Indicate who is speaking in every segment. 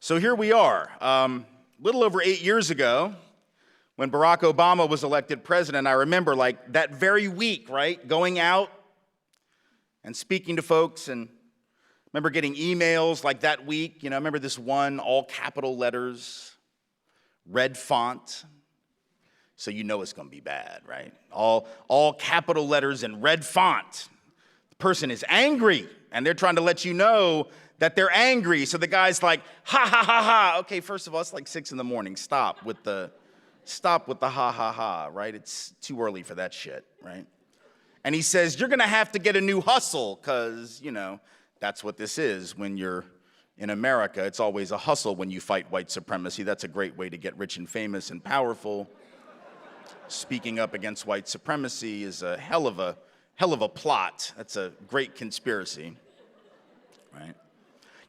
Speaker 1: So here we are, little over 8 years ago, when Barack Obama was elected president. I remember like that very week, right, going out and speaking to folks, and remember getting emails like that week. I remember this one, all capital letters, red font, so you know it's going to be bad, right? All capital letters and red font. The person is angry, and they're trying to let you know that they're angry. So the guy's like, ha, ha, ha, ha. Okay, first of all, it's like 6 in the morning. Stop with the ha, ha, ha, right? It's too early for that shit, right? And he says, you're going to have to get a new hustle because, that's what this is when you're in America. It's always a hustle when you fight white supremacy. That's a great way to get rich and famous and powerful. Speaking up against white supremacy is a hell of a plot. That's a great conspiracy, right?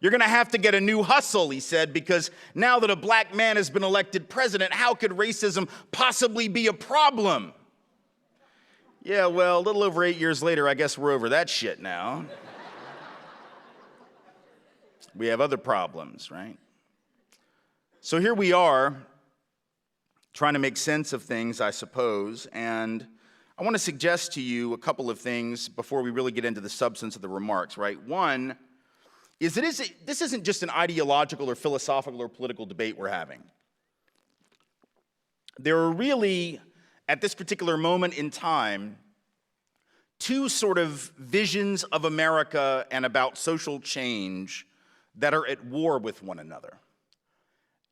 Speaker 1: You're going to have to get a new hustle, he said, because now that a black man has been elected president, how could racism possibly be a problem? Yeah, well, a little over 8 years later, I guess we're over that shit now. We have other problems, right? So here we are, trying to make sense of things, I suppose, and I want to suggest to you a couple of things before we really get into the substance of the remarks, right? One is this isn't just an ideological or philosophical or political debate we're having. There are really, at this particular moment in time, two sort of visions of America and about social change that are at war with one another.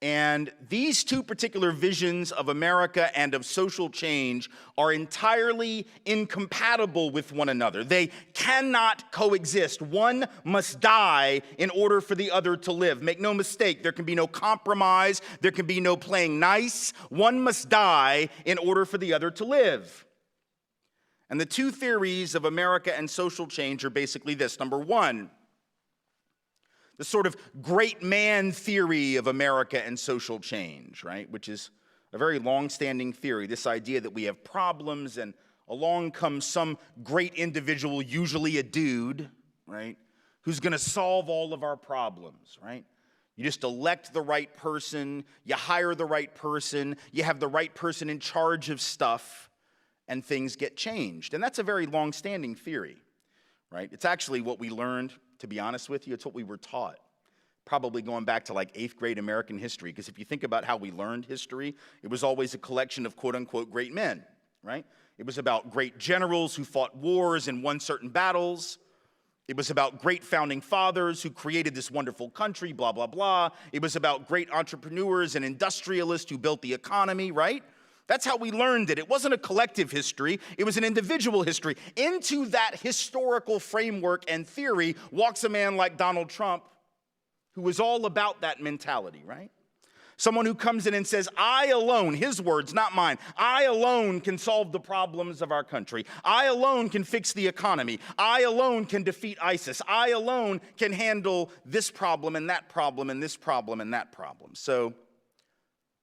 Speaker 1: And these two particular visions of America and of social change are entirely incompatible with one another. They cannot coexist. One must die in order for the other to live. Make no mistake, there can be no compromise. There can be no playing nice. One must die in order for the other to live. And the two theories of America and social change are basically this. Number one, the sort of great man theory of America and social change, right? Which is a very long-standing theory, this idea that we have problems and along comes some great individual, usually a dude, right? Who's gonna solve all of our problems, right? You just elect the right person, you hire the right person, you have the right person in charge of stuff, and things get changed. And that's a very long-standing theory, right? It's actually what we learned. To be honest with you, it's what we were taught, probably going back to like 8th grade American history, because if you think about how we learned history, it was always a collection of quote-unquote great men, right? It was about great generals who fought wars and won certain battles. It was about great founding fathers who created this wonderful country, blah, blah, blah. It was about great entrepreneurs and industrialists who built the economy, right? That's how we learned it. It wasn't a collective history. It was an individual history. Into that historical framework and theory walks a man like Donald Trump, who was all about that mentality, right? Someone who comes in and says, I alone, his words, not mine, I alone can solve the problems of our country. I alone can fix the economy. I alone can defeat ISIS. I alone can handle this problem and that problem and this problem and that problem. So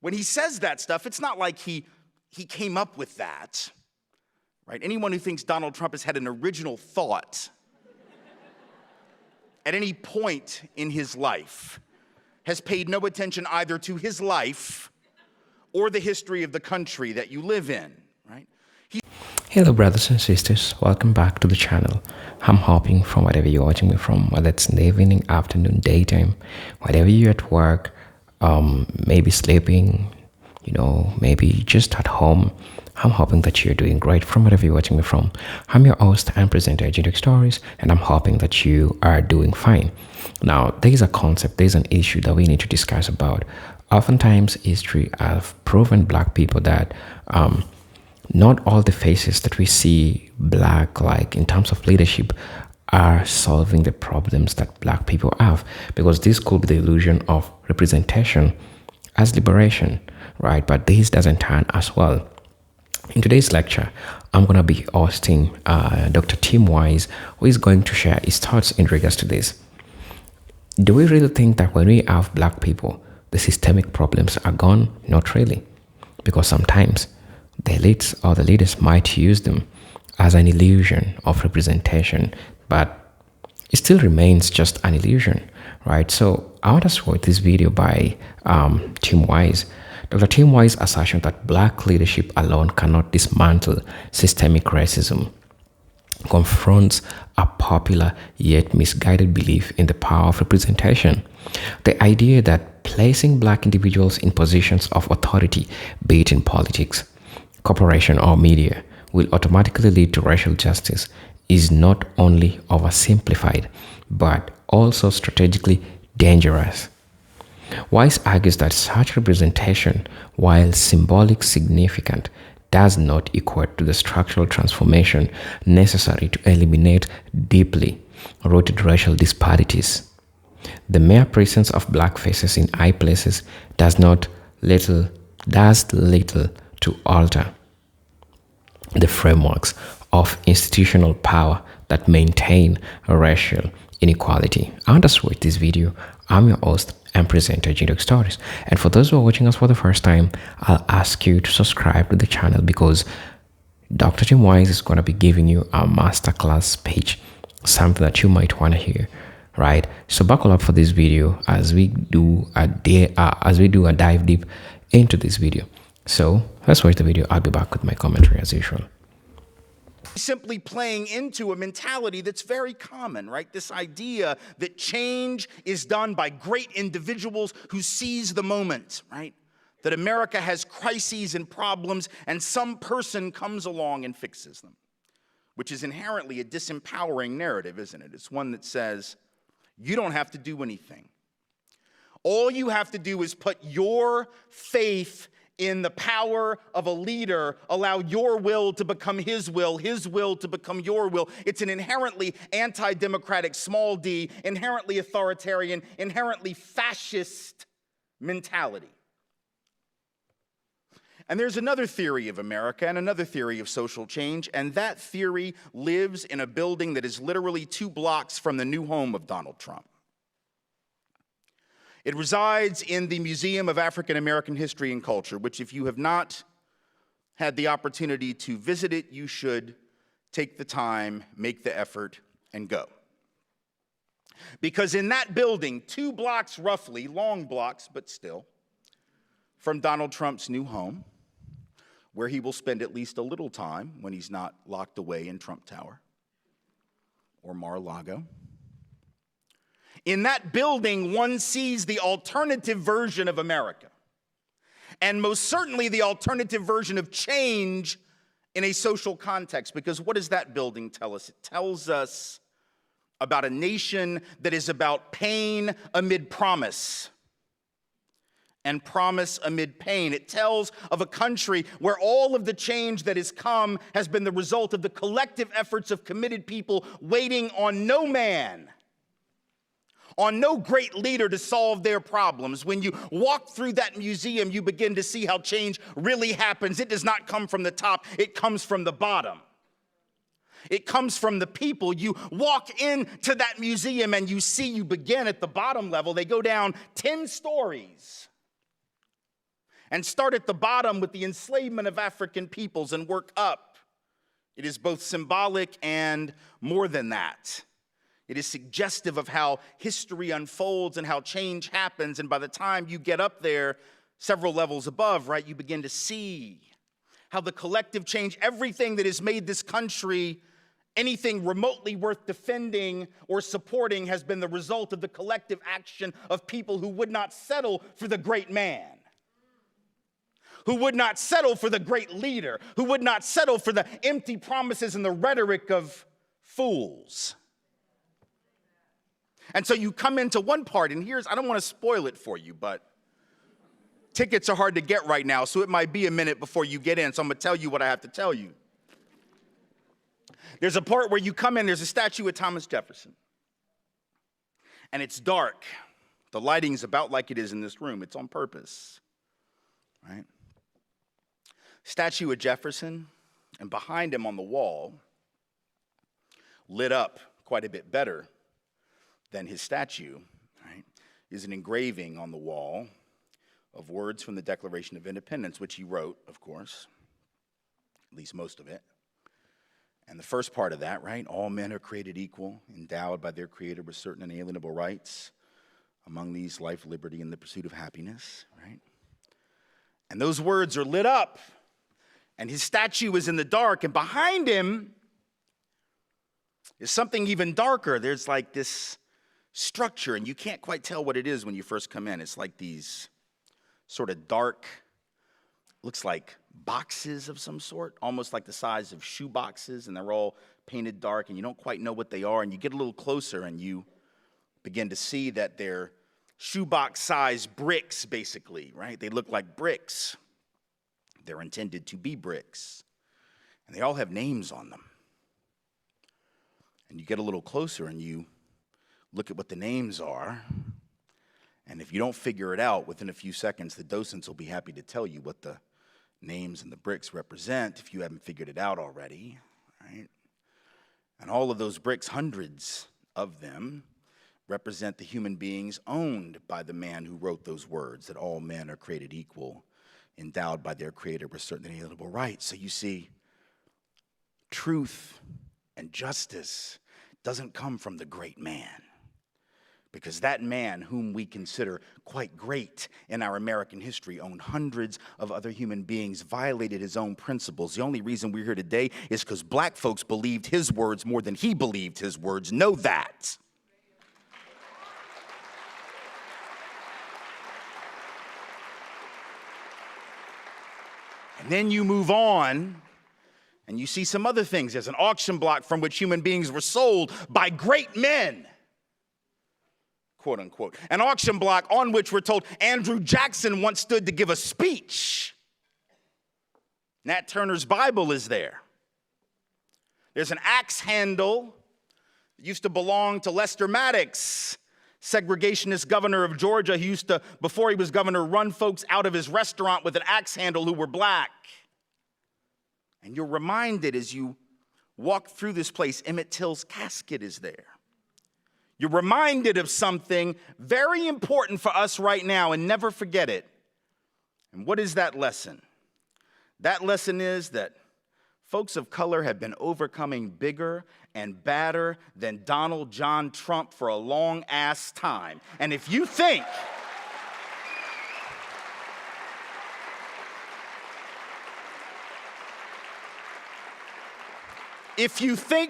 Speaker 1: when he says that stuff, it's not like he came up with that, right? Anyone who thinks Donald Trump has had an original thought at any point in his life has paid no attention either to his life or the history of the country that you live in, right?
Speaker 2: Hello brothers and sisters, welcome back to the channel. I'm hopping from wherever you're watching me from, whether it's in the evening, afternoon, daytime, whatever you're at work, maybe sleeping, maybe just at home. I'm hoping that you're doing great from wherever you're watching me from. I'm your host and presenter, Generic Stories, and I'm hoping that you are doing fine. Now, there is a concept, there is an issue that we need to discuss about. Oftentimes, history have proven black people that not all the faces that we see black, like in terms of leadership, are solving the problems that black people have, because this could be the illusion of representation as liberation, right? But this doesn't turn as well. In today's lecture, I'm going to be hosting Dr. Tim Wise, who is going to share his thoughts in regards to this. Do we really think that when we have black people, the systemic problems are gone? Not really, because sometimes the elites or the leaders might use them as an illusion of representation, but it still remains just an illusion, right? So I want to start this video by Tim Wise. Dr. Tim Wise's assertion that black leadership alone cannot dismantle systemic racism confronts a popular yet misguided belief in the power of representation. The idea that placing black individuals in positions of authority, be it in politics, corporation, or media, will automatically lead to racial justice is not only oversimplified, but also strategically dangerous. Wise argues that such representation, while symbolic significant, does not equate to the structural transformation necessary to eliminate deeply rooted racial disparities. The mere presence of black faces in high places does little to alter the frameworks of institutional power that maintain racial inequality. And that's with this video. I'm your host and presenter, Jindok Stories. And for those who are watching us for the first time, I'll ask you to subscribe to the channel because Dr. Tim Wise is going to be giving you a masterclass speech, something that you might want to hear, right? So buckle up for this video as we do a dive deep into this video. So let's watch the video. I'll be back with my commentary as usual.
Speaker 1: Simply playing into a mentality that's very common, right? This idea that change is done by great individuals who seize the moment, right? That America has crises and problems and some person comes along and fixes them, which is inherently a disempowering narrative, isn't it? It's one that says, you don't have to do anything. All you have to do is put your faith in the power of a leader, allow your will to become his will to become your will. It's an inherently anti-democratic, small d, inherently authoritarian, inherently fascist mentality. And there's another theory of America and another theory of social change, and that theory lives in a building that is literally 2 blocks from the new home of Donald Trump. It resides in the Museum of African American History and Culture, which if you have not had the opportunity to visit it, you should take the time, make the effort, and go. Because in that building, 2 blocks roughly, long blocks, but still, from Donald Trump's new home, where he will spend at least a little time when he's not locked away in Trump Tower or Mar-a-Lago. In that building, one sees the alternative version of America, and most certainly the alternative version of change in a social context, because what does that building tell us? It tells us about a nation that is about pain amid promise and promise amid pain. It tells of a country where all of the change that has come has been the result of the collective efforts of committed people waiting on no man, on no great leader to solve their problems. When you walk through that museum, you begin to see how change really happens. It does not come from the top, it comes from the bottom. It comes from the people. You walk into that museum and you begin at the bottom level. They go down 10 stories and start at the bottom with the enslavement of African peoples and work up. It is both symbolic and more than that. It is suggestive of how history unfolds and how change happens. And by the time you get up there, several levels above, right, you begin to see how the collective change, everything that has made this country anything remotely worth defending or supporting, has been the result of the collective action of people who would not settle for the great man, who would not settle for the great leader, who would not settle for the empty promises and the rhetoric of fools. And so you come into one part, and I don't want to spoil it for you, but tickets are hard to get right now, so it might be a minute before you get in, so I'm going to tell you what I have to tell you. There's a part where you come in, there's a statue of Thomas Jefferson, and it's dark. The lighting's about like it is in this room. It's on purpose, right? Statue of Jefferson, and behind him on the wall, lit up quite a bit better than his statue, right, is an engraving on the wall of words from the Declaration of Independence, which he wrote, of course, at least most of it. And the first part of that, right, all men are created equal, endowed by their Creator with certain inalienable rights. among these life, liberty, and the pursuit of happiness, right? And those words are lit up, and his statue is in the dark, and behind him is something even darker. There's like this structure, and you can't quite tell what it is when you first come in. It's like these sort of dark, looks like boxes of some sort, almost like the size of shoe boxes, and they're all painted dark, and you don't quite know what they are, and you get a little closer, and you begin to see that they're shoebox-sized bricks, basically, right? They look like bricks. They're intended to be bricks, and they all have names on them. And you get a little closer, and you look at what the names are, and if you don't figure it out within a few seconds, the docents will be happy to tell you what the names and the bricks represent if you haven't figured it out already, right? And all of those bricks, hundreds of them, represent the human beings owned by the man who wrote those words, that all men are created equal, endowed by their Creator with certain inalienable rights. So you see, truth and justice doesn't come from the great man, because that man, whom we consider quite great in our American history, owned hundreds of other human beings, violated his own principles. The only reason we're here today is because black folks believed his words more than he believed his words. Know that. And then you move on, and you see some other things. There's an auction block from which human beings were sold by great men, quote unquote. An auction block on which we're told Andrew Jackson once stood to give a speech. Nat Turner's Bible is there. There's an axe handle that used to belong to Lester Maddox, segregationist governor of Georgia. He used to, before he was governor, run folks out of his restaurant with an axe handle who were black. And you're reminded as you walk through this place, Emmett Till's casket is there. You're reminded of something very important for us right now, and never forget it. And what is that lesson? That lesson is that folks of color have been overcoming bigger and badder than Donald John Trump for a long ass time. And if you think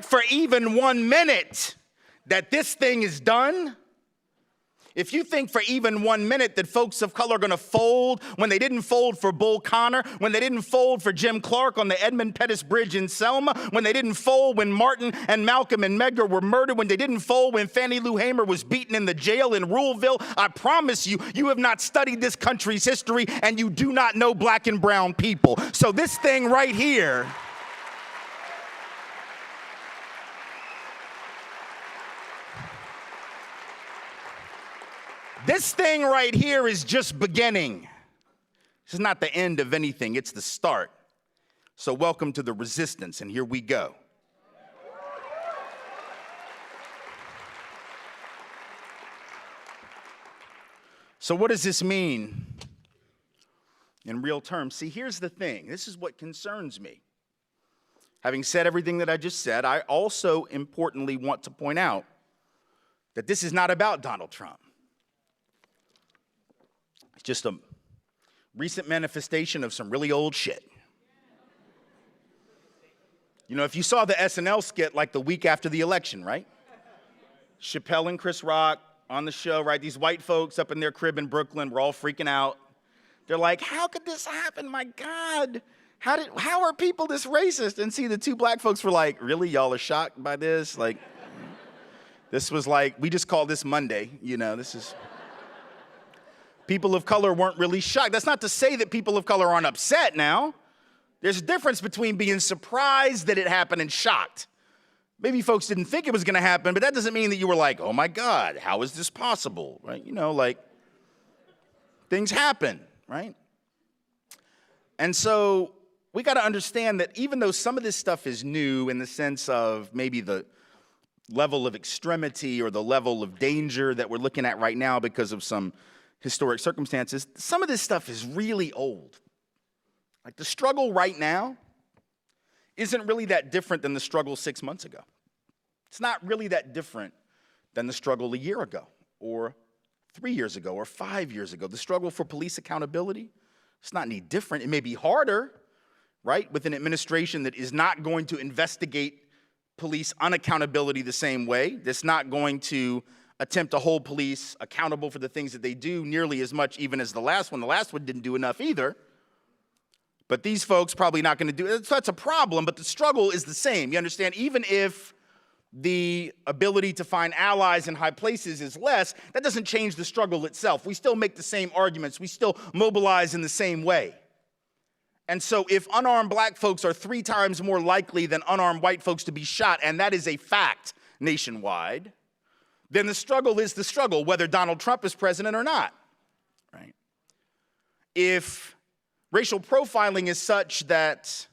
Speaker 1: for even 1 minute that this thing is done, if you think for even 1 minute that folks of color are going to fold when they didn't fold for Bull Connor, when they didn't fold for Jim Clark on the Edmund Pettus Bridge in Selma, when they didn't fold when Martin and Malcolm and Medgar were murdered, when they didn't fold when Fannie Lou Hamer was beaten in the jail in Ruleville, I promise you, you have not studied this country's history and you do not know black and brown people. So this thing right here, this thing right here is just beginning. This is not the end of anything, it's the start. So welcome to the resistance, and here we go. So what does this mean in real terms? See, here's the thing. This is what concerns me. Having said everything that I just said, I also importantly want to point out that this is not about Donald Trump. It's just a recent manifestation of some really old shit. You know, if you saw the SNL skit like the week after the election, right? Chappelle and Chris Rock on the show, right? These white folks up in their crib in Brooklyn were all freaking out. They're like, how could this happen? My God, how are people this racist? And see, the two black folks were like, really? Y'all are shocked by this? Like, this was like, we just call this Monday, you know, this is... People of color weren't really shocked. That's not to say that people of color aren't upset now. There's a difference between being surprised that it happened and shocked. Maybe folks didn't think it was going to happen, but that doesn't mean that you were like, oh my God, how is this possible, right? You know, like, things happen, right? And so we got to understand that even though some of this stuff is new in the sense of maybe the level of extremity or the level of danger that we're looking at right now because of some historic circumstances, some of this stuff is really old. Like the struggle right now isn't really that different than the struggle 6 months ago. It's not really that different than the struggle a year ago or 3 years ago or 5 years ago. The struggle for police accountability, it's not any different. It may be harder, right, with an administration that is not going to investigate police unaccountability the same way, that's not going to attempt to hold police accountable for the things that they do nearly as much even as the last one. The last one didn't do enough either. But these folks probably not going to do it. So that's a problem, but the struggle is the same. You understand? Even if the ability to find allies in high places is less, that doesn't change the struggle itself. We still make the same arguments. We still mobilize in the same way. And so if unarmed black folks are 3 times more likely than unarmed white folks to be shot, and that is a fact nationwide, then the struggle is the struggle, whether Donald Trump is president or not, right? If racial profiling is such that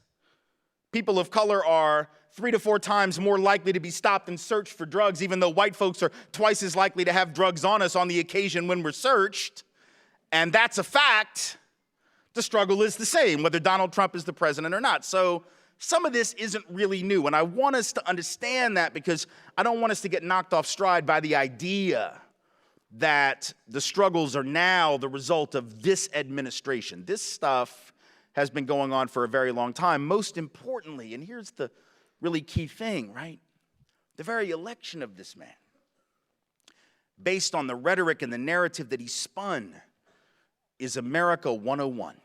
Speaker 1: people of color are 3 to 4 times more likely to be stopped and searched for drugs, even though white folks are twice as likely to have drugs on us on the occasion when we're searched, and that's a fact, the struggle is the same, whether Donald Trump is the president or not. So some of this isn't really new, and I want us to understand that because I don't want us to get knocked off stride by the idea that the struggles are now the result of this administration. This stuff has been going on for a very long time. Most importantly, and here's the really key thing, right? The very election of this man, based on the rhetoric and the narrative that he spun, is America 101.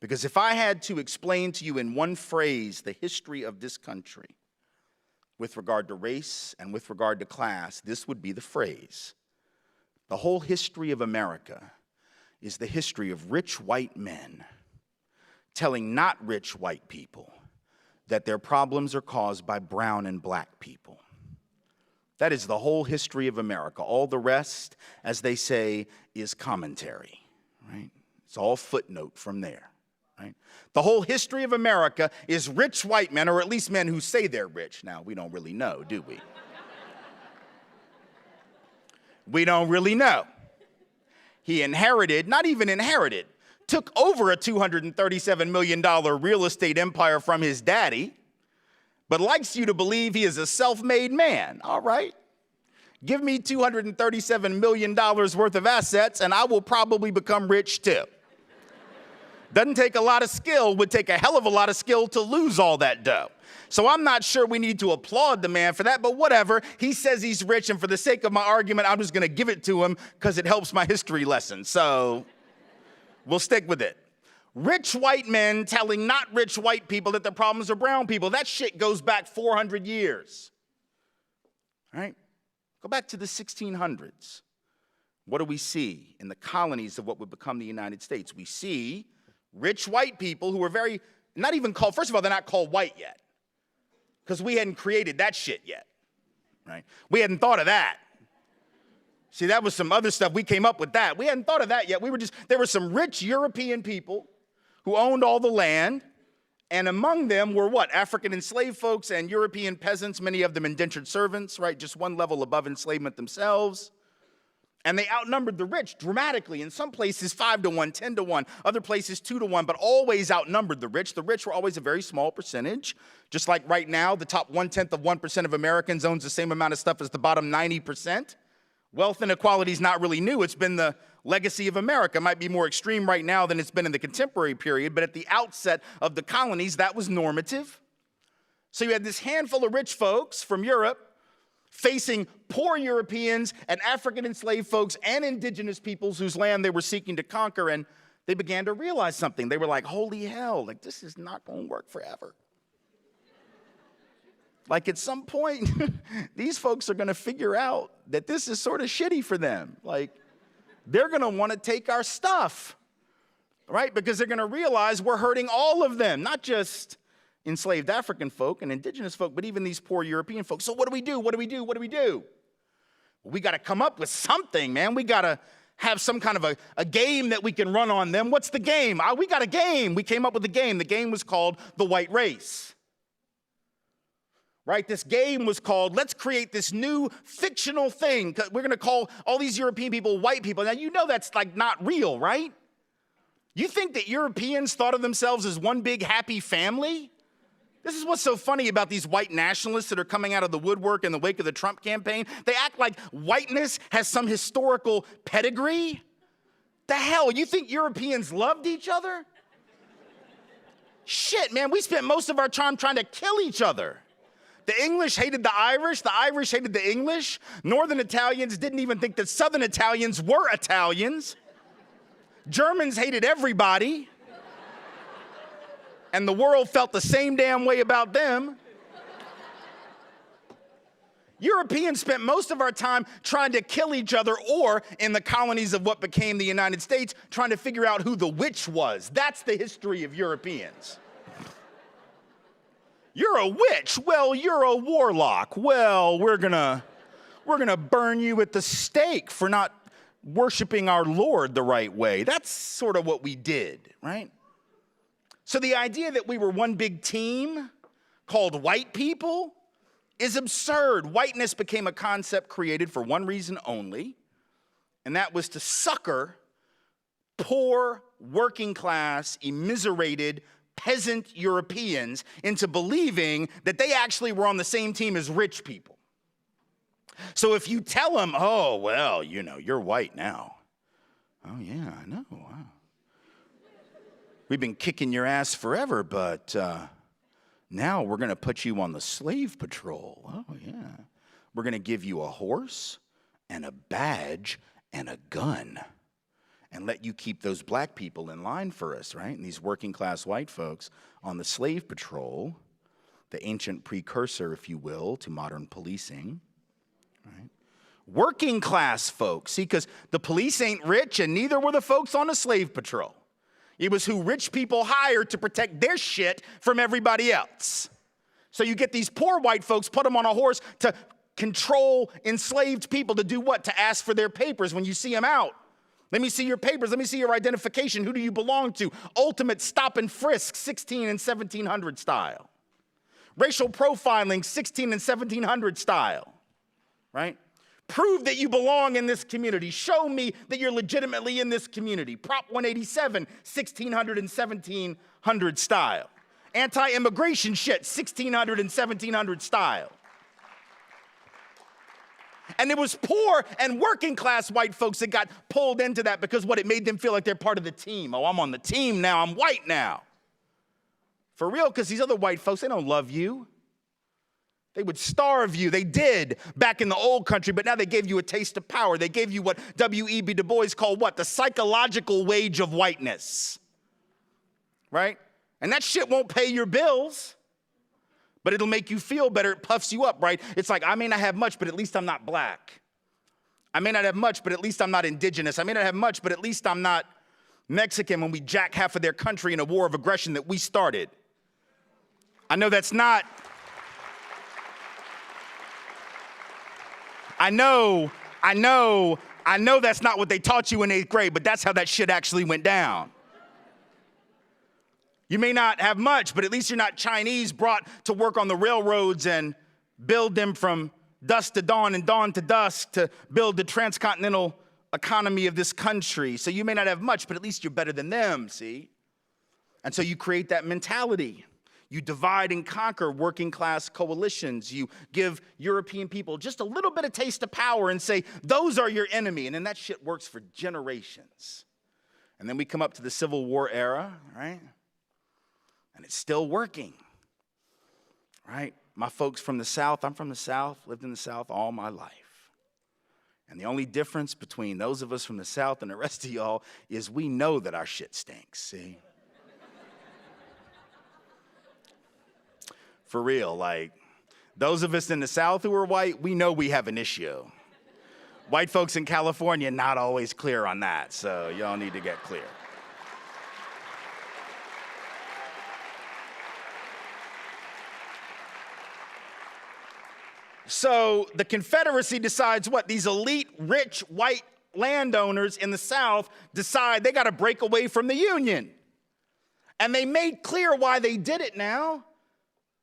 Speaker 1: Because if I had to explain to you in one phrase the history of this country with regard to race and with regard to class, this would be the phrase. The whole history of America is the history of rich white men telling not rich white people that their problems are caused by brown and black people. That is the whole history of America. All the rest, as they say, is commentary, right? It's all footnote from there, right? The whole history of America is rich white men, or at least men who say they're rich. Now, we don't really know, do we? We don't really know. He inherited, not even inherited, took over a $237 million real estate empire from his daddy, but likes you to believe he is a self-made man. All right. Give me $237 million worth of assets and I will probably become rich too. Doesn't take a lot of skill, would take a hell of a lot of skill to lose all that dough. So I'm not sure we need to applaud the man for that, but whatever. He says he's rich, and for the sake of my argument, I'm just going to give it to him because it helps my history lesson. So we'll stick with it. Rich white men telling not rich white people that the problems are brown people. That shit goes back 400 years. All right? Go back to the 1600s. What do we see in the colonies of what would become the United States? We see rich white people who are not even called, first of all, they're not called white yet, because we hadn't created that shit yet, right? We hadn't thought of that. See, that was some other stuff. We came up with that. We hadn't thought of that yet. There were some rich European people who owned all the land, and among them were what? African enslaved folks and European peasants, many of them indentured servants, right? Just one level above enslavement themselves. And they outnumbered the rich dramatically. In some places, 5 to 1, 10 to 1. Other places, 2 to 1, but always outnumbered the rich. The rich were always a very small percentage. Just like right now, the top 1/10 of 1% of Americans owns the same amount of stuff as the bottom 90%. Wealth inequality is not really new. It's been the legacy of America. It might be more extreme right now than it's been in the contemporary period, but at the outset of the colonies, that was normative. So you had this handful of rich folks from Europe facing poor Europeans and African enslaved folks and indigenous peoples whose land they were seeking to conquer, and they began to realize something. They were like, holy hell, like this is not going to work forever. Like at some point, these folks are going to figure out that this is sort of shitty for them. Like they're going to want to take our stuff, right? Because they're going to realize we're hurting all of them, not just enslaved African folk and indigenous folk, but even these poor European folks. So what do we do? What do we do? What do we do? Well, we got to come up with something, man. We got to have some kind of a game that we can run on them. What's the game? We got a game. We came up with a game. The game was called the white race. Right? This game was called, let's create this new fictional thing. We're going to call all these European people white people. Now, you know that's like not real, right? You think that Europeans thought of themselves as one big happy family? This is what's so funny about these white nationalists that are coming out of the woodwork in the wake of the Trump campaign. They act like whiteness has some historical pedigree. The hell, you think Europeans loved each other? Shit, man, we spent most of our time trying to kill each other. The English hated the Irish hated the English. Northern Italians didn't even think that Southern Italians were Italians. Germans hated everybody. And the world felt the same damn way about them. Europeans spent most of our time trying to kill each other, or in the colonies of what became the United States, trying to figure out who the witch was. That's the history of Europeans. You're a witch. Well, you're a warlock. Well, we're gonna burn you at the stake for not worshiping our Lord the right way. That's sort of what we did, right? So the idea that we were one big team called white people is absurd. Whiteness became a concept created for one reason only, and that was to succor poor, working class, immiserated, peasant Europeans into believing that they actually were on the same team as rich people. So if you tell them, oh, well, you know, you're white now. Oh, yeah, I know. Wow. We've been kicking your ass forever, but now we're going to put you on the slave patrol. Oh, yeah. We're going to give you a horse and a badge and a gun and let you keep those black people in line for us, right? And these working class white folks on the slave patrol, the ancient precursor, if you will, to modern policing, right? Working class folks, see, because the police ain't rich and neither were the folks on the slave patrol. It was who rich people hired to protect their shit from everybody else. So you get these poor white folks, put them on a horse to control enslaved people to do what? To ask for their papers when you see them out. Let me see your papers. Let me see your identification. Who do you belong to? Ultimate stop and frisk, 16 and 1700 style. Racial profiling, 16 and 1700 style, right? Prove that you belong in this community. Show me that you're legitimately in this community. Prop 187, 1600 and 1700 style. Anti-immigration shit, 1600 and 1700 style. And it was poor and working class white folks that got pulled into that because what? It made them feel like they're part of the team. Oh, I'm on the team now. I'm white now. For real, because these other white folks, they don't love you. They would starve you. They did back in the old country, but now they gave you a taste of power. They gave you what W.E.B. Du Bois called what? The psychological wage of whiteness, right? And that shit won't pay your bills, but it'll make you feel better. It puffs you up, right? It's like, I may not have much, but at least I'm not black. I may not have much, but at least I'm not indigenous. I may not have much, but at least I'm not Mexican when we jack half of their country in a war of aggression that we started. I know that's not... I know that's not what they taught you in 8th grade, but that's how that shit actually went down. You may not have much, but at least you're not Chinese brought to work on the railroads and build them from dusk to dawn and dawn to dusk to build the transcontinental economy of this country. So you may not have much, but at least you're better than them, see? And so you create that mentality. You divide and conquer working class coalitions. You give European people just a little bit of taste of power and say, those are your enemy. And then that shit works for generations. And then we come up to the Civil War era, right? And it's still working, right? My folks from the South, I'm from the South, lived in the South all my life. And the only difference between those of us from the South and the rest of y'all is we know that our shit stinks, see? For real, like, those of us in the South who are white, we know we have an issue. White folks in California, not always clear on that, so y'all need to get clear. So the Confederacy decides what? These elite, rich, white landowners in the South decide they got to break away from the Union. And they made clear why they did it now.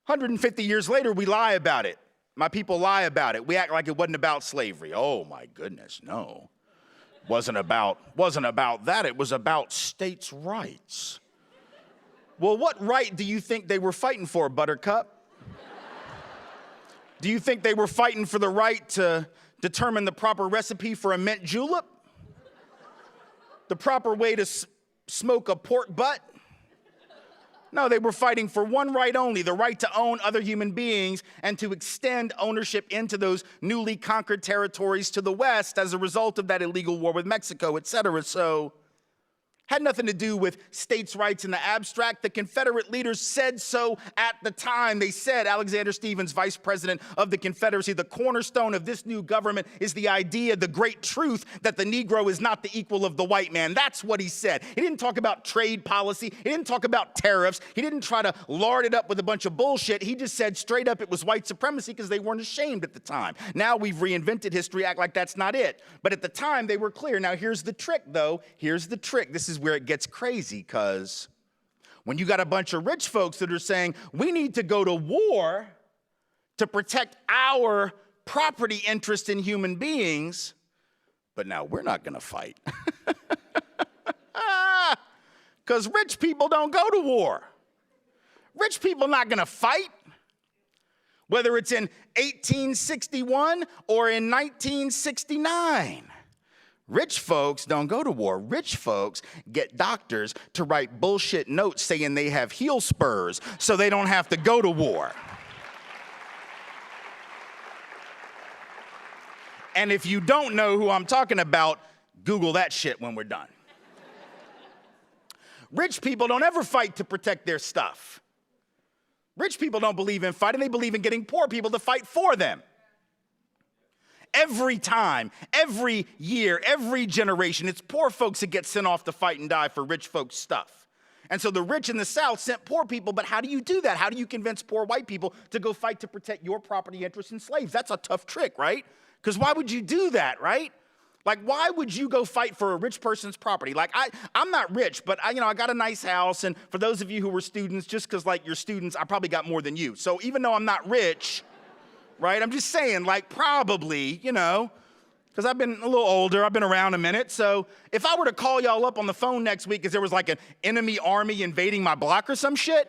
Speaker 1: 150 years later, we lie about it. My people lie about it. We act like it wasn't about slavery. Oh my goodness, no. Wasn't about that. It was about states' rights. Well, what right do you think they were fighting for, Buttercup? Do you think they were fighting for the right to determine the proper recipe for a mint julep? The proper way to smoke a pork butt? No, they were fighting for one right only, the right to own other human beings and to extend ownership into those newly conquered territories to the west as a result of that illegal war with Mexico, etc. So, had nothing to do with states' rights in the abstract. The Confederate leaders said so at the time. They said, Alexander Stephens, vice president of the Confederacy, the cornerstone of this new government is the idea, the great truth, that the Negro is not the equal of the white man. That's what he said. He didn't talk about trade policy. He didn't talk about tariffs. He didn't try to lard it up with a bunch of bullshit. He just said straight up it was white supremacy because they weren't ashamed at the time. Now we've reinvented history, act like that's not it. But at the time, they were clear. Now here's the trick, though. Here's the trick. This is where it gets crazy, because when you got a bunch of rich folks that are saying, we need to go to war to protect our property interest in human beings, but now we're not going to fight. Because rich people don't go to war. Rich people not going to fight. Whether it's in 1861 or in 1969. Rich folks don't go to war. Rich folks get doctors to write bullshit notes saying they have heel spurs so they don't have to go to war. And if you don't know who I'm talking about, Google that shit when we're done. Rich people don't ever fight to protect their stuff. Rich people don't believe in fighting. They believe in getting poor people to fight for them. Every time, every year, every generation, it's poor folks that get sent off to fight and die for rich folks' stuff. And so the rich in the South sent poor people, but how do you do that? How do you convince poor white people to go fight to protect your property interests in slaves? That's a tough trick, right? Because why would you do that, right? Like, why would you go fight for a rich person's property? Like, I'm not rich, but I got a nice house. And for those of you who were students, just because, like, you're students, I probably got more than you. So even though I'm not rich, right? I'm just saying, like, probably, because I've been a little older. I've been around a minute. So if I were to call y'all up on the phone next week because there was like an enemy army invading my block or some shit,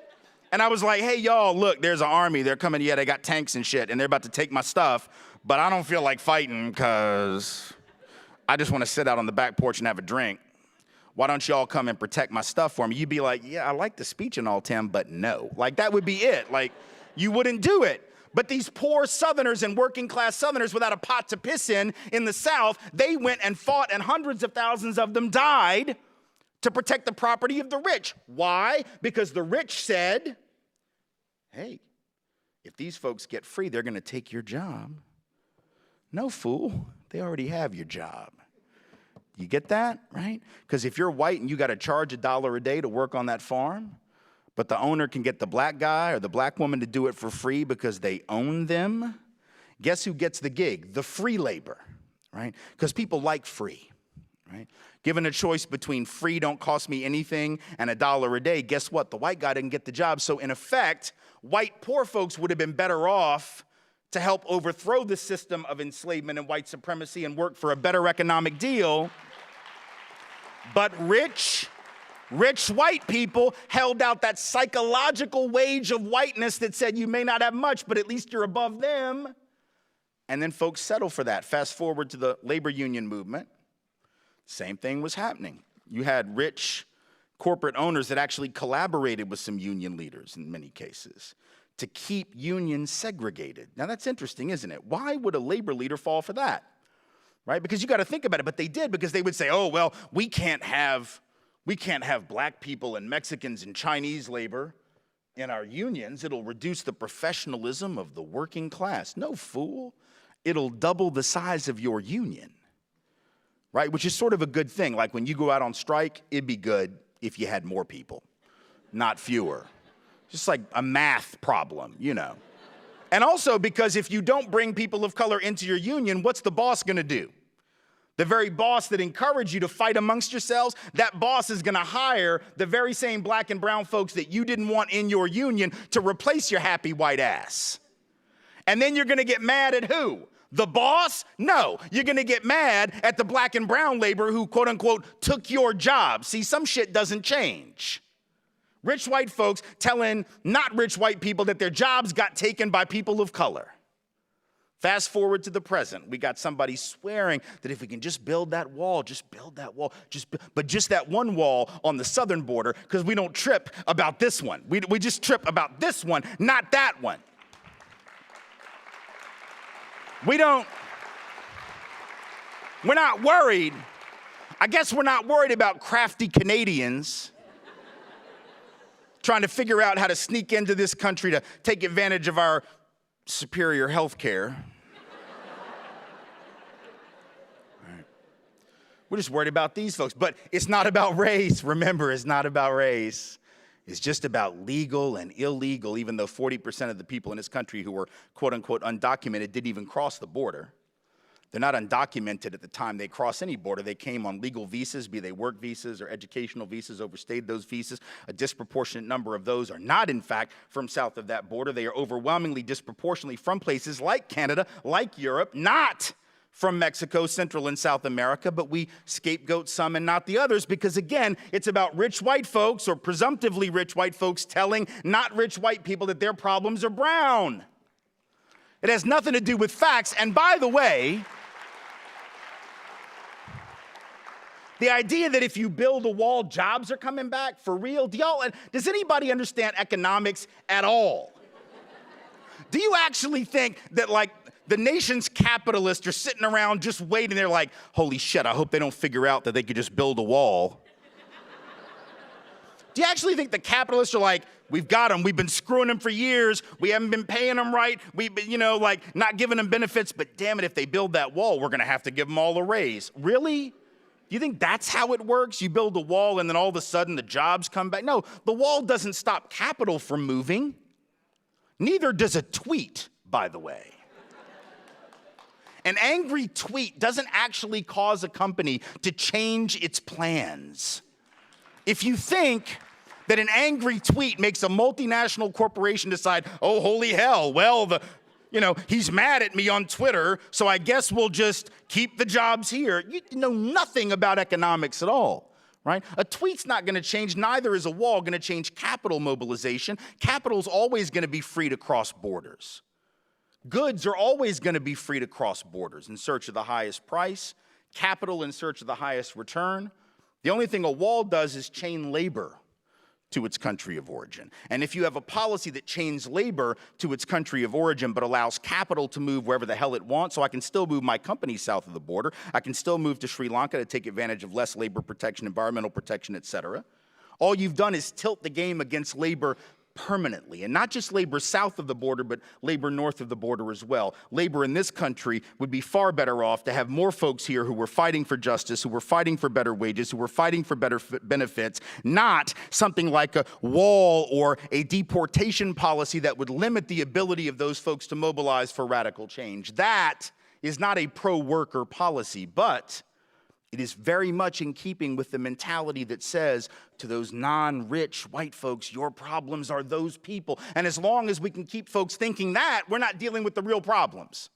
Speaker 1: and I was like, hey, y'all, look, there's an army. They're coming. Yeah, they got tanks and shit, and they're about to take my stuff, but I don't feel like fighting because I just want to sit out on the back porch and have a drink. Why don't y'all come and protect my stuff for me? You'd be like, yeah, I like the speech and all, Tim, but no. Like, that would be it. Like, you wouldn't do it. But these poor Southerners and working class Southerners without a pot to piss in the South, they went and fought, and hundreds of thousands of them died to protect the property of the rich. Why? Because the rich said, hey, if these folks get free, they're going to take your job. No, fool. They already have your job. You get that, right? Because if you're white and you got to charge $1 a day to work on that farm, but the owner can get the black guy or the black woman to do it for free because they own them, guess who gets the gig? The free labor, right? Because people like free, right? Given a choice between free, don't cost me anything, and $1 a day, guess what? The white guy didn't get the job. So in effect, white poor folks would have been better off to help overthrow the system of enslavement and white supremacy and work for a better economic deal. But rich white people held out that psychological wage of whiteness that said you may not have much, but at least you're above them. And then folks settle for that. Fast forward to the labor union movement. Same thing was happening. You had rich corporate owners that actually collaborated with some union leaders in many cases to keep unions segregated. Now that's interesting, isn't it? Why would a labor leader fall for that? Right? Because you got to think about it, but they did, because they would say, oh, well, we can't have black people and Mexicans and Chinese labor in our unions. It'll reduce the professionalism of the working class. No, fool. It'll double the size of your union, right? Which is sort of a good thing. Like when you go out on strike, it'd be good if you had more people, not fewer. Just like a math problem, And also because if you don't bring people of color into your union, what's the boss going to do? The very boss that encouraged you to fight amongst yourselves, that boss is going to hire the very same black and brown folks that you didn't want in your union to replace your happy white ass. And then you're going to get mad at who? The boss? No, you're going to get mad at the black and brown labor who, quote unquote, took your job. See, some shit doesn't change. Rich white folks telling not rich white people that their jobs got taken by people of color. Fast forward to the present, we got somebody swearing that if we can just build that wall, but just that one wall on the southern border, because we don't trip about this one. We just trip about this one, not that one. We're not worried. I guess we're not worried about crafty Canadians trying to figure out how to sneak into this country to take advantage of our superior health care. Right. We're just worried about these folks. But it's not about race. Remember, it's not about race. It's just about legal and illegal, even though 40% of the people in this country who were quote unquote undocumented didn't even cross the border. They're not undocumented at the time they cross any border. They came on legal visas, be they work visas or educational visas, overstayed those visas. A disproportionate number of those are not, in fact, from south of that border. They are overwhelmingly disproportionately from places like Canada, like Europe, not from Mexico, Central and South America, but we scapegoat some and not the others because, again, it's about rich white folks or presumptively rich white folks telling not rich white people that their problems are brown. It has nothing to do with facts. And by the way, the idea that if you build a wall, jobs are coming back, for real? Does anybody understand economics at all? Do you actually think that, like, the nation's capitalists are sitting around just waiting? They're like, holy shit, I hope they don't figure out that they could just build a wall. Do you actually think the capitalists are like, we've got them, we've been screwing them for years, we haven't been paying them right, we've been, not giving them benefits, but damn it, if they build that wall, we're gonna have to give them all a raise. Really? You think that's how it works? You build a wall and then all of a sudden the jobs come back? No, the wall doesn't stop capital from moving. Neither does a tweet, by the way. An angry tweet doesn't actually cause a company to change its plans. If you think that an angry tweet makes a multinational corporation decide, oh, holy hell, well, he's mad at me on Twitter, so I guess we'll just keep the jobs here. You know nothing about economics at all, right? A tweet's not gonna change, neither is a wall gonna change capital mobilization. Capital's always gonna be free to cross borders. Goods are always gonna be free to cross borders in search of the highest price, capital in search of the highest return. The only thing a wall does is chain labor to its country of origin. And if you have a policy that chains labor to its country of origin but allows capital to move wherever the hell it wants, so I can still move my company south of the border, I can still move to Sri Lanka to take advantage of less labor protection, environmental protection, et cetera. All you've done is tilt the game against labor permanently, and not just labor south of the border, but labor north of the border as well. Labor in this country would be far better off to have more folks here who were fighting for justice, who were fighting for better wages, who were fighting for better benefits, not something like a wall or a deportation policy that would limit the ability of those folks to mobilize for radical change. That is not a pro-worker policy, but it is very much in keeping with the mentality that says to those non-rich white folks, your problems are those people. And as long as we can keep folks thinking that, we're not dealing with the real problems.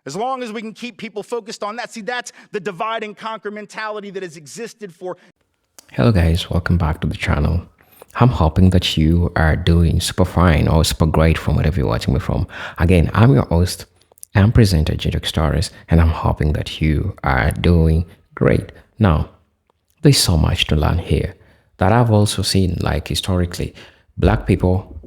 Speaker 1: As long as we can keep people focused on that. See, that's the divide and conquer mentality that has existed for...
Speaker 2: Hello guys, welcome back to the channel. I'm hoping that you are doing super fine or super great from wherever you're watching me from. Again, I'm your host and presenter, J-Jock Stories, and I'm hoping that you are doing great. Now, there's so much to learn here that I've also seen, like historically, black people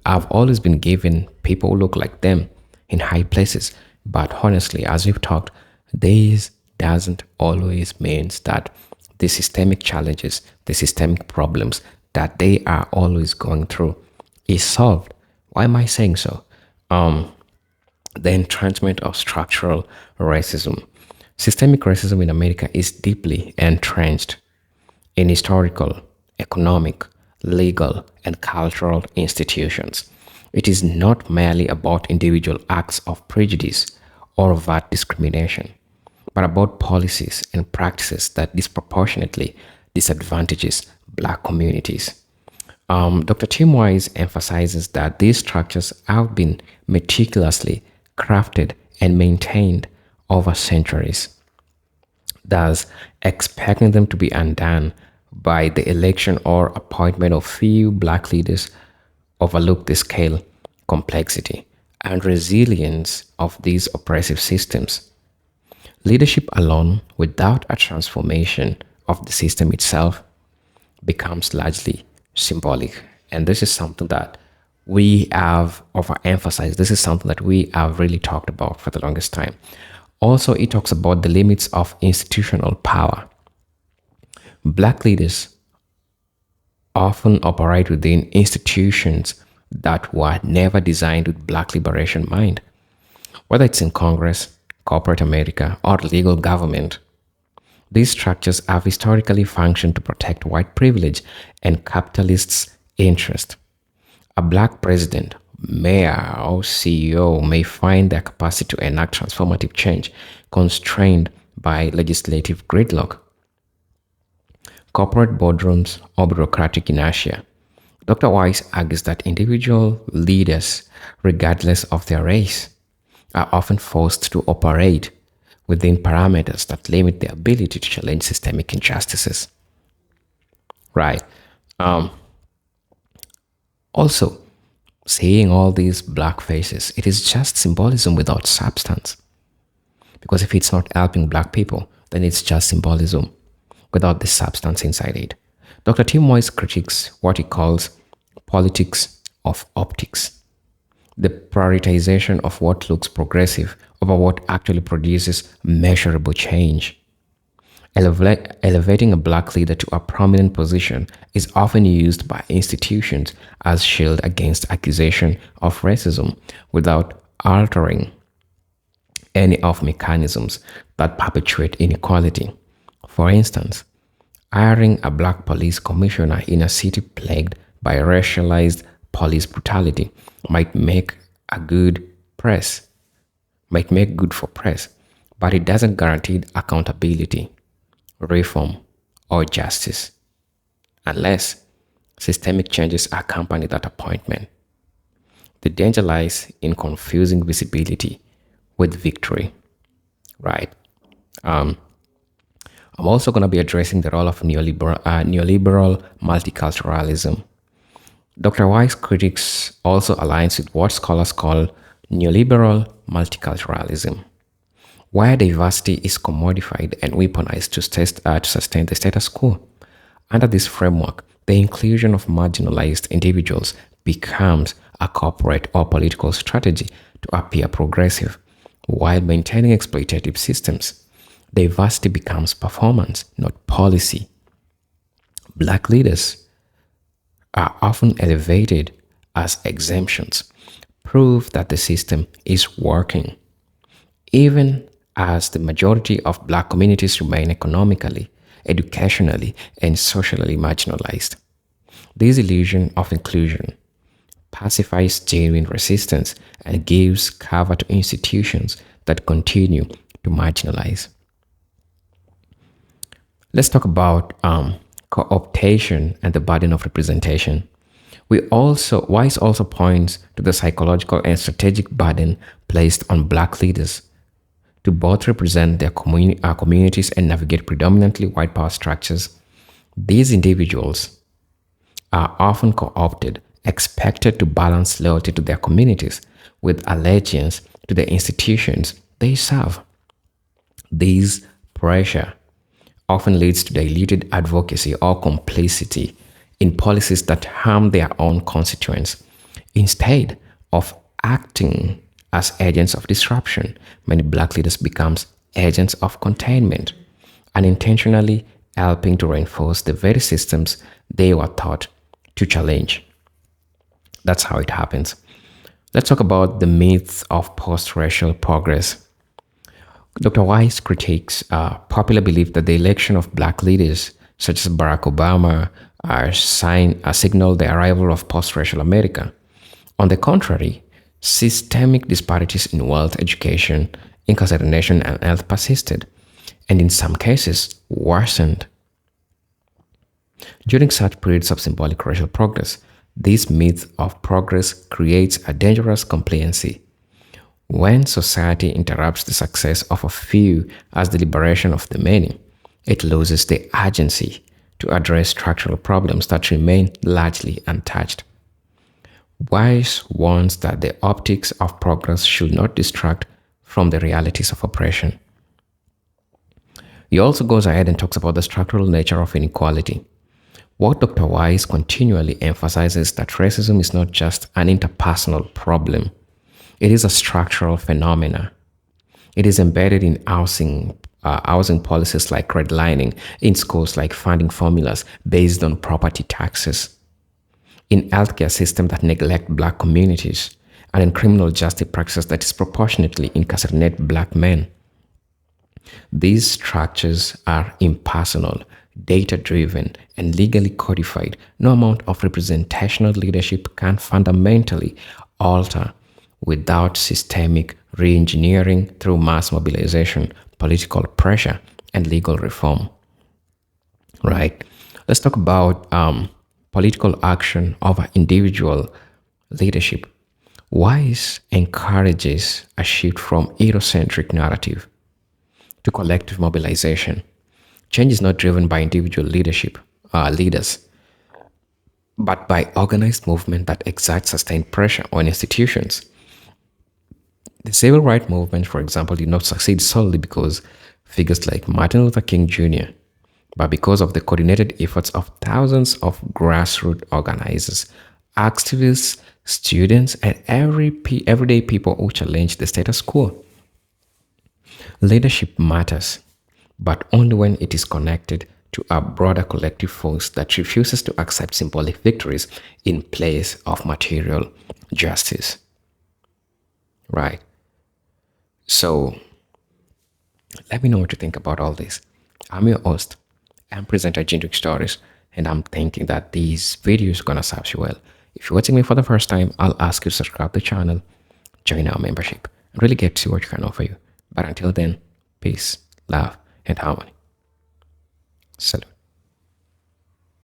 Speaker 2: have always been given people who look like them in high places. But honestly, as we've talked, this doesn't always mean that the systemic challenges, the systemic problems that they are always going through is solved. Why am I saying so? The entrenchment of structural racism. Systemic racism in America is deeply entrenched in historical, economic, legal, and cultural institutions. It is not merely about individual acts of prejudice or overt discrimination, but about policies and practices that disproportionately disadvantages black communities. Dr. Tim Wise emphasizes that these structures have been meticulously crafted and maintained over centuries, thus expecting them to be undone by the election or appointment of few black leaders overlook the scale, complexity, and resilience of these oppressive systems. Leadership alone, without a transformation of the system itself, becomes largely symbolic. And this is something that we have overemphasized. This is something that we have really talked about for the longest time. Also, it talks about the limits of institutional power. Black leaders often operate within institutions that were never designed with black liberation in mind. Whether it's in Congress, corporate America, or legal government, these structures have historically functioned to protect white privilege and capitalists' interest. A black president, mayor, or CEO may find their capacity to enact transformative change constrained by legislative gridlock, corporate boardrooms, or bureaucratic inertia. Dr. Weiss argues that individual leaders, regardless of their race, are often forced to operate within parameters that limit their ability to challenge systemic injustices. Right. Also, seeing all these black faces, it is just symbolism without substance. Because if it's not helping black people, then it's just symbolism without the substance inside it. Dr. Tim Moyes critiques what he calls politics of optics, the prioritization of what looks progressive over what actually produces measurable change. Elevating a black leader to a prominent position is often used by institutions as shield against accusation of racism without altering any of mechanisms that perpetuate inequality. For instance, hiring a black police commissioner in a city plagued by racialized police brutality might make good for press, but it doesn't guarantee accountability, reform, or justice unless systemic changes accompany that appointment. The danger lies in confusing visibility with victory, right? I'm also going to be addressing the role of neoliberal multiculturalism. Dr. Weiss' critics also aligns with what scholars call neoliberal multiculturalism, where diversity is commodified and weaponized to sustain the status quo. Under this framework, the inclusion of marginalized individuals becomes a corporate or political strategy to appear progressive, while maintaining exploitative systems. Diversity becomes performance, not policy. Black leaders are often elevated as exemptions, proof that the system is working, even as the majority of black communities remain economically, educationally, and socially marginalized. This illusion of inclusion pacifies genuine resistance and gives cover to institutions that continue to marginalize. Let's talk about co-optation and the burden of representation. Weiss also points to the psychological and strategic burden placed on black leaders to both represent their communities and navigate predominantly white power structures. These individuals are often co-opted, expected to balance loyalty to their communities with allegiance to the institutions they serve. This pressure often leads to diluted advocacy or complicity in policies that harm their own constituents. Instead of acting as agents of disruption, many black leaders become agents of containment, unintentionally helping to reinforce the very systems they were taught to challenge. That's how it happens. Let's talk about the myths of post-racial progress. Dr. Weiss critiques popular belief that the election of black leaders, such as Barack Obama, signal the arrival of post-racial America. On the contrary, systemic disparities in wealth, education, incarceration, and health persisted, and in some cases worsened. During such periods of symbolic racial progress, this myth of progress creates a dangerous complacency. When society interrupts the success of a few as the liberation of the many, it loses the urgency to address structural problems that remain largely untouched. Wise warns that the optics of progress should not distract from the realities of oppression. He also goes ahead and talks about the structural nature of inequality. What Dr. Wise continually emphasizes that racism is not just an interpersonal problem, it is a structural phenomena. It is embedded in housing policies like redlining, in schools like funding formulas based on property taxes, in healthcare systems that neglect black communities, and in criminal justice practices that disproportionately incarcerate black men. These structures are impersonal, data-driven, and legally codified. No amount of representational leadership can fundamentally alter without systemic re-engineering through mass mobilization, political pressure, and legal reform. Right? Let's talk about political action over individual leadership. Wise encourages a shift from Eurocentric narrative to collective mobilization. Change is not driven by individual leaders, but by organized movement that exerts sustained pressure on institutions. The civil rights movement, for example, did not succeed solely because figures like Martin Luther King Jr., but because of the coordinated efforts of thousands of grassroots organizers, activists, students, and everyday people who challenge the status quo. Leadership matters, but only when it is connected to a broader collective force that refuses to accept symbolic victories in place of material justice. Right? So, let me know what you think about all this. I'm your host and presenter, Jindrik Stories, and I'm thinking that these videos are gonna serve you well. If you're watching me for the first time, I'll ask you to subscribe to the channel, join our membership, and really get to see what we can offer you. But until then, peace, love, and harmony. Salut.